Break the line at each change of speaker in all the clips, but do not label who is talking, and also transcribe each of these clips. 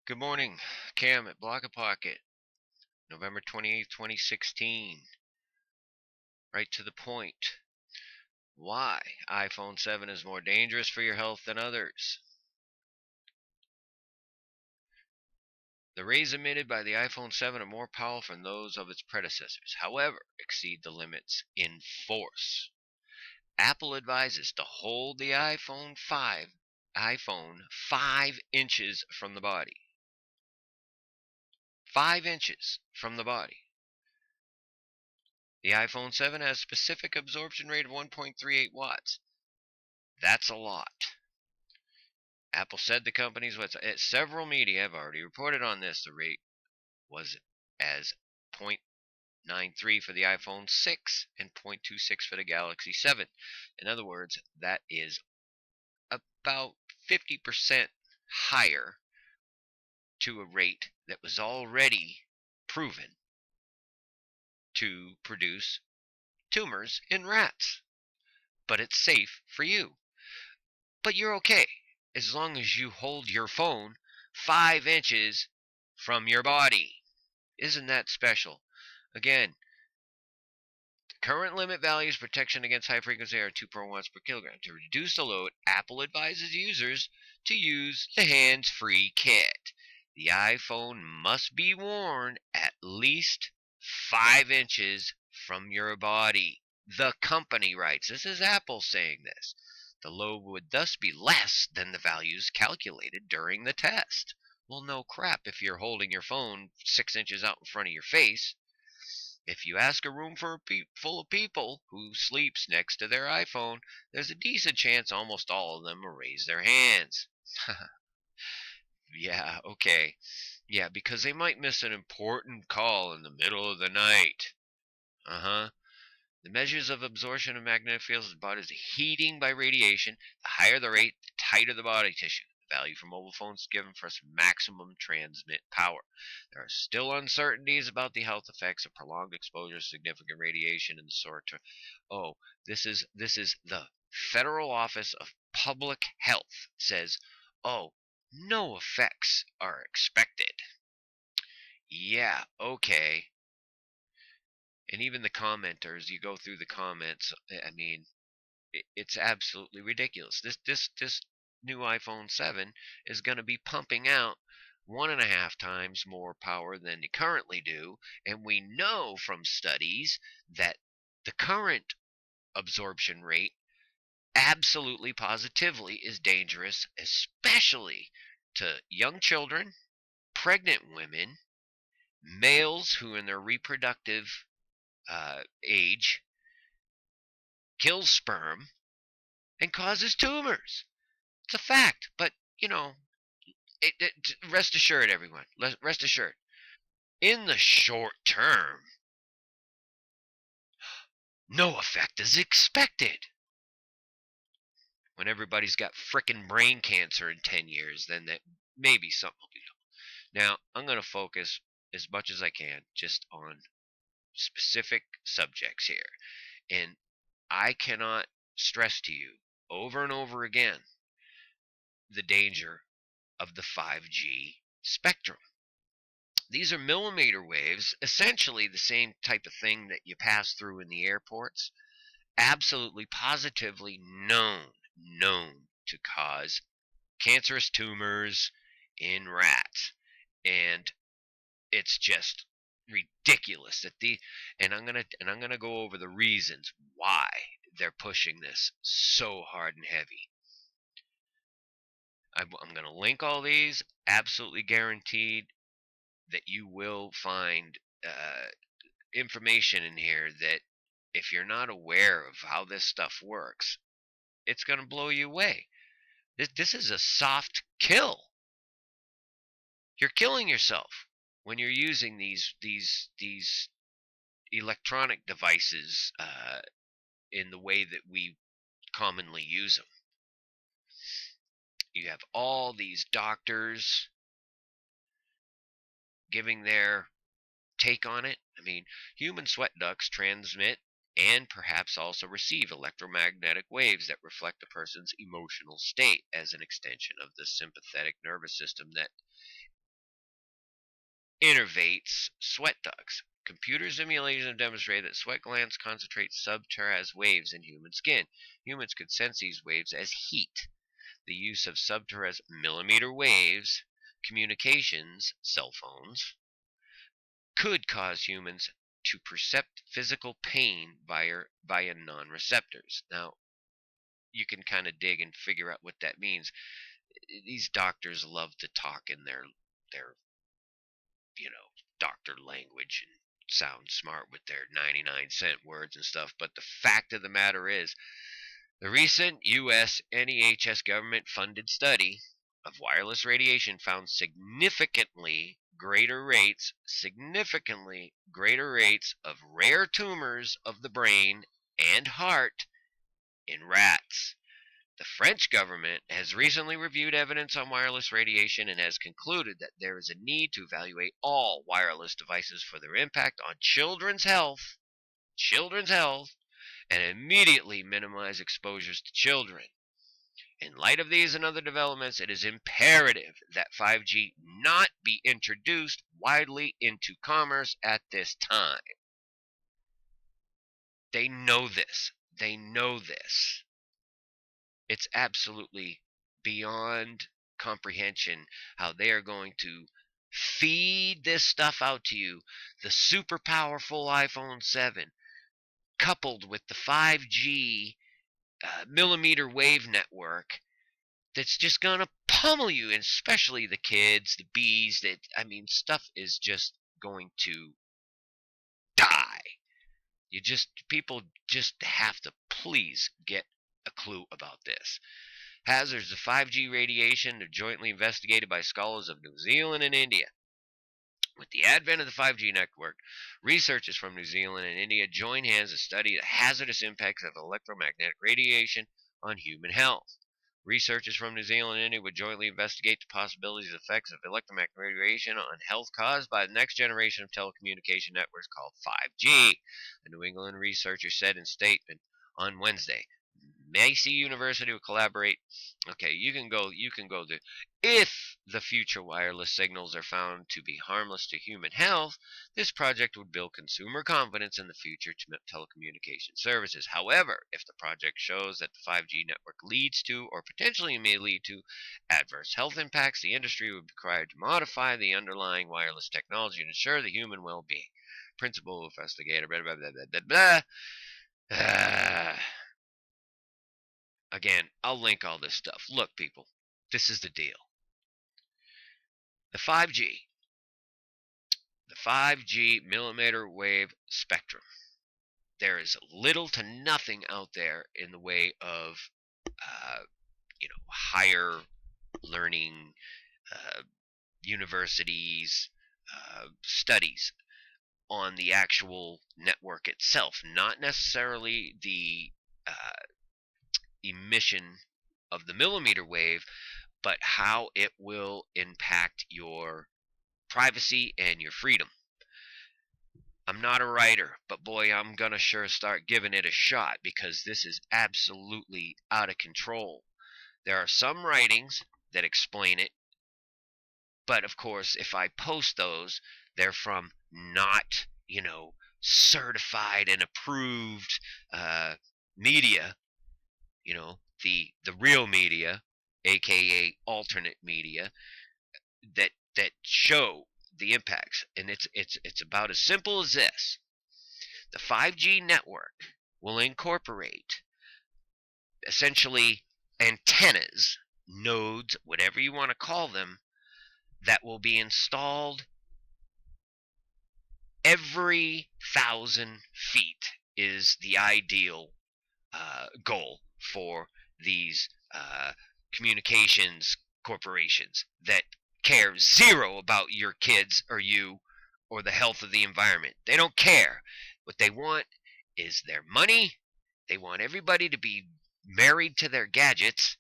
Good morning, Cam at Block a Pocket, November 28th, 2016. Right to the point. Why iPhone 7 is more dangerous for your health than others. The rays emitted by the iPhone 7 are more powerful than those of its predecessors, however, exceed the limits in force. Apple advises to hold the iPhone 5 inches from the body. 5 inches from the body. The iPhone 7 has a specific absorption rate of 1.38 watts. That's a lot. Apple said the company's website. Several media have already reported on this. The rate was as 0.93 for the iPhone 6 and 0.26 for the Galaxy 7. In other words, that is about 50% higher to a rate that was already proven to produce tumors in rats. But it's safe for you. But you're okay as long as you hold your phone 5 inches from your body. Isn't that special? Again, current limit values protection against high frequency are 2 watts per kilogram. To reduce the load, Apple advises users to use the hands-free kit. The iPhone must be worn at least 5 inches from your body. The company writes. This is Apple saying this. The load would thus be less than the values calculated during the test. Well, no crap if you're holding your phone 6 inches out in front of your face. If you ask a room full of people who sleeps next to their iPhone, there's a decent chance almost all of them will raise their hands. Yeah, okay. Yeah, because they might miss an important call in the middle of the night. Uh-huh. The measures of absorption of magnetic fields in the body is heating by radiation. The higher the rate, the tighter the body tissue. The value for mobile phones is given for maximum transmit power. There are still uncertainties about the health effects of prolonged exposure to significant radiation in the short term. Oh, this is the Federal Office of Public Health says, oh, no effects are expected. Yeah, okay. And even the commenters, you go through the comments, I mean, it's absolutely ridiculous. This new iPhone 7 is going to be pumping out 1.5 times more power than they currently do, and we know from studies that the current absorption rate absolutely positively is dangerous, especially to young children, pregnant women, males who in their reproductive age kills sperm and causes tumors. It's a fact, but rest assured, everyone. Rest assured. In the short term, no effect is expected. When everybody's got frickin' brain cancer in 10 years, then that maybe something will be. Now, I'm going to focus as much as I can just on specific subjects here. And I cannot stress to you over and over again the danger of the 5G spectrum. These are millimeter waves, essentially the same type of thing that you pass through in the airports, absolutely positively known to cause cancerous tumors in rats. And it's just ridiculous that I'm going to go over the reasons why they're pushing this so hard and heavy. I'm going to link all these, absolutely guaranteed that you will find information in here that if you're not aware of how this stuff works, it's going to blow you away. This is a soft kill. You're killing yourself when you're using these electronic devices in the way that we commonly use them. You have all these doctors giving their take on it. I mean, human sweat ducts transmit and perhaps also receive electromagnetic waves that reflect a person's emotional state as an extension of the sympathetic nervous system that innervates sweat ducts. Computer simulations have demonstrated that sweat glands concentrate subterraneous waves in human skin. Humans could sense these waves as heat. The use of subterraneous millimeter waves communications, cell phones, could cause humans to percept physical pain via non-receptors. Now, you can kind of dig and figure out what that means. These doctors love to talk in their doctor language and sound smart with their 99-cent words and stuff, but the fact of the matter is, the recent U.S. NEHS government-funded study of wireless radiation found significantly greater rates of rare tumors of the brain and heart in rats. The French government has recently reviewed evidence on wireless radiation and has concluded that there is a need to evaluate all wireless devices for their impact on children's health, and immediately minimize exposures to children. In light of these and other developments, it is imperative that 5G not be introduced widely into commerce at this time. They know this. It's absolutely beyond comprehension how they are going to feed this stuff out to you. The super powerful iPhone 7 coupled with the 5G millimeter wave network that's just going to pummel you, and especially the kids, the bees. Stuff is just going to die. People just have to please get a clue about this. Hazards of 5G radiation are jointly investigated by scholars of New Zealand and India. With the advent of the 5G network, researchers from New Zealand and India joined hands to study the hazardous impacts of electromagnetic radiation on human health. Researchers from New Zealand and India would jointly investigate the possibilities of effects of electromagnetic radiation on health caused by the next generation of telecommunication networks called 5G. The New England researcher said in a statement on Wednesday. Massey University will collaborate. Okay, you can go there. If the future wireless signals are found to be harmless to human health, this project would build consumer confidence in the future telecommunication services. However, if the project shows that the 5G network leads to, or potentially may lead to, adverse health impacts, the industry would be required to modify the underlying wireless technology to ensure the human well-being. Principal investigator, blah, blah, blah, blah, blah, blah. Again, I'll link all this stuff. Look, people, this is the deal. The 5G millimeter wave spectrum. There is little to nothing out there in the way of, higher learning, universities, studies on the actual network itself, not necessarily the emission of the millimeter wave, but how it will impact your privacy and your freedom. I'm not a writer, but boy, I'm going to sure start giving it a shot because this is absolutely out of control. There are some writings that explain it, but of course, if I post those, they're from not, certified and approved media, the real media, aka alternate media, that show the impacts. And it's about as simple as this. The 5G network will incorporate essentially antennas, nodes, whatever you want to call them, that will be installed every 1,000 feet is the ideal goal for these communications corporations that care zero about your kids or you or the health of the environment. They don't care. What they want is their money. They want everybody to be married to their gadgets.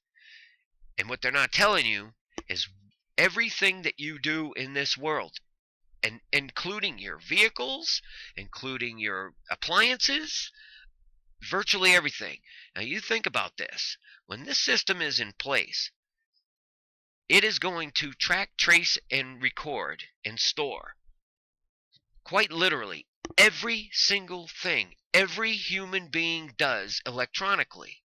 And what they're not telling you is everything that you do in this world, and including your vehicles, including your appliances, virtually everything. Now you think about this. When this system is in place, it is going to track, trace, and record and store quite literally, every single thing every human being does electronically,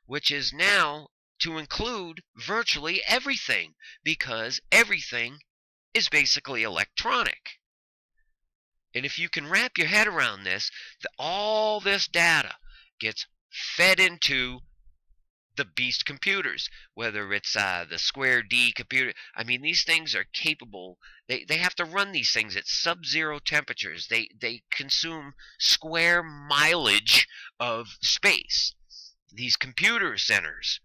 which is now to include virtually everything, because everything is basically electronic. And if you can wrap your head around this, all this data gets fed into the beast computers, whether it's the Square D computer. I mean, these things are capable. They have to run these things at sub-zero temperatures. They consume square mileage of space. These computer centers,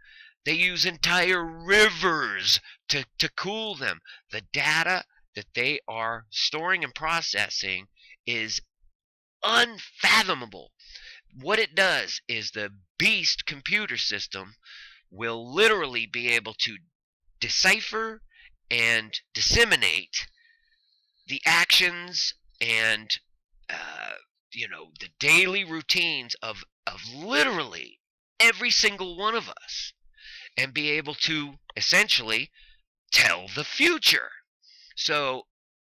they use entire rivers to cool them. The data that they are storing and processing is unfathomable. What it does is the beast computer system will literally be able to decipher and disseminate the actions and the daily routines of literally every single one of us, and be able to essentially tell the future. So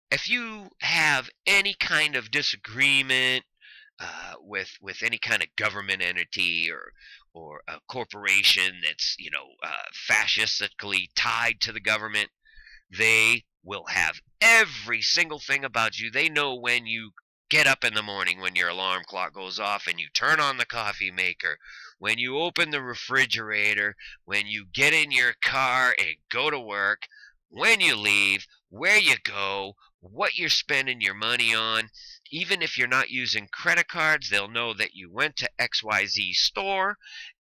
if you have any kind of disagreement with any kind of government entity or a corporation that's fascistically tied to the government, they will have every single thing about you. They know when you get up in the morning, when your alarm clock goes off and you turn on the coffee maker, when you open the refrigerator, when you get in your car and go to work, when you leave, where you go, what you're spending your money on. Even if you're not using credit cards, they'll know that you went to XYZ store.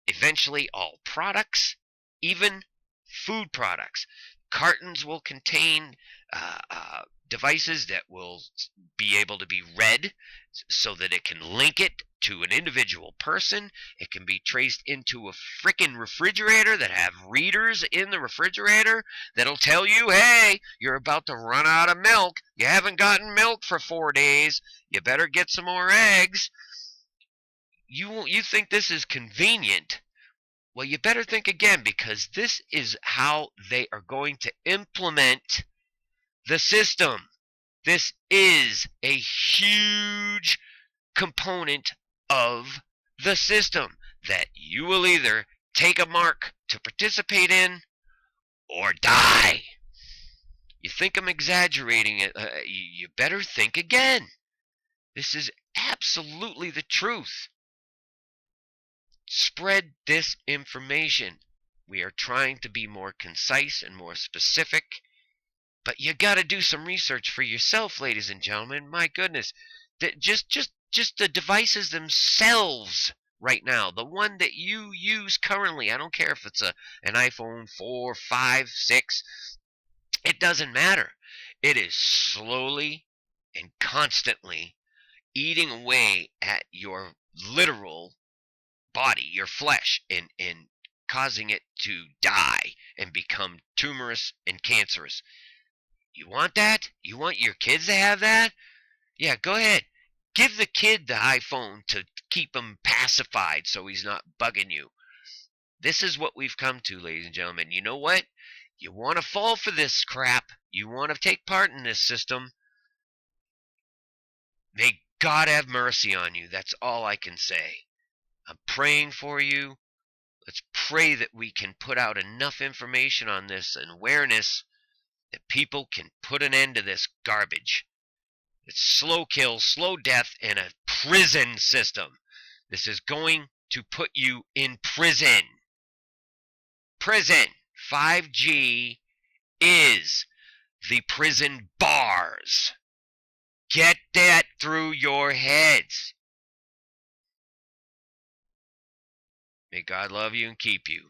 Eventually, all products, even food products. Cartons will contain devices that will be able to be read so that it can link it to an individual person. It can be traced into a frickin' refrigerator that have readers in the refrigerator that'll tell you, hey, you're about to run out of milk. You haven't gotten milk for 4 days. You better get some more eggs. You think this is convenient? Well, you better think again, because this is how they are going to implement the system. This is a huge component of the system that you will either take a mark to participate in or die. You think I'm exaggerating it? You better think again. This is absolutely the truth. Spread this information. We are trying to be more concise and more specific, but you got to do some research for yourself, ladies and gentlemen. My goodness, just the devices themselves right now, the one that you use currently. I don't care if it's an iPhone 4, 5, 6. It doesn't matter. It is slowly and constantly eating away at your literal body, your flesh, and causing it to die and become tumorous and cancerous. You want that? You want your kids to have that? Yeah, go ahead. Give the kid the iPhone to keep him pacified so he's not bugging you. This is what we've come to, ladies and gentlemen. You know what? You want to fall for this crap. You want to take part in this system. May God have mercy on you. That's all I can say. I'm praying for you. Let's pray that we can put out enough information on this and awareness that people can put an end to this garbage. It's slow kill, slow death, and a prison system. This is going to put you in prison. Prison. 5G is the prison bars. Get that through your heads. May God love you and keep you.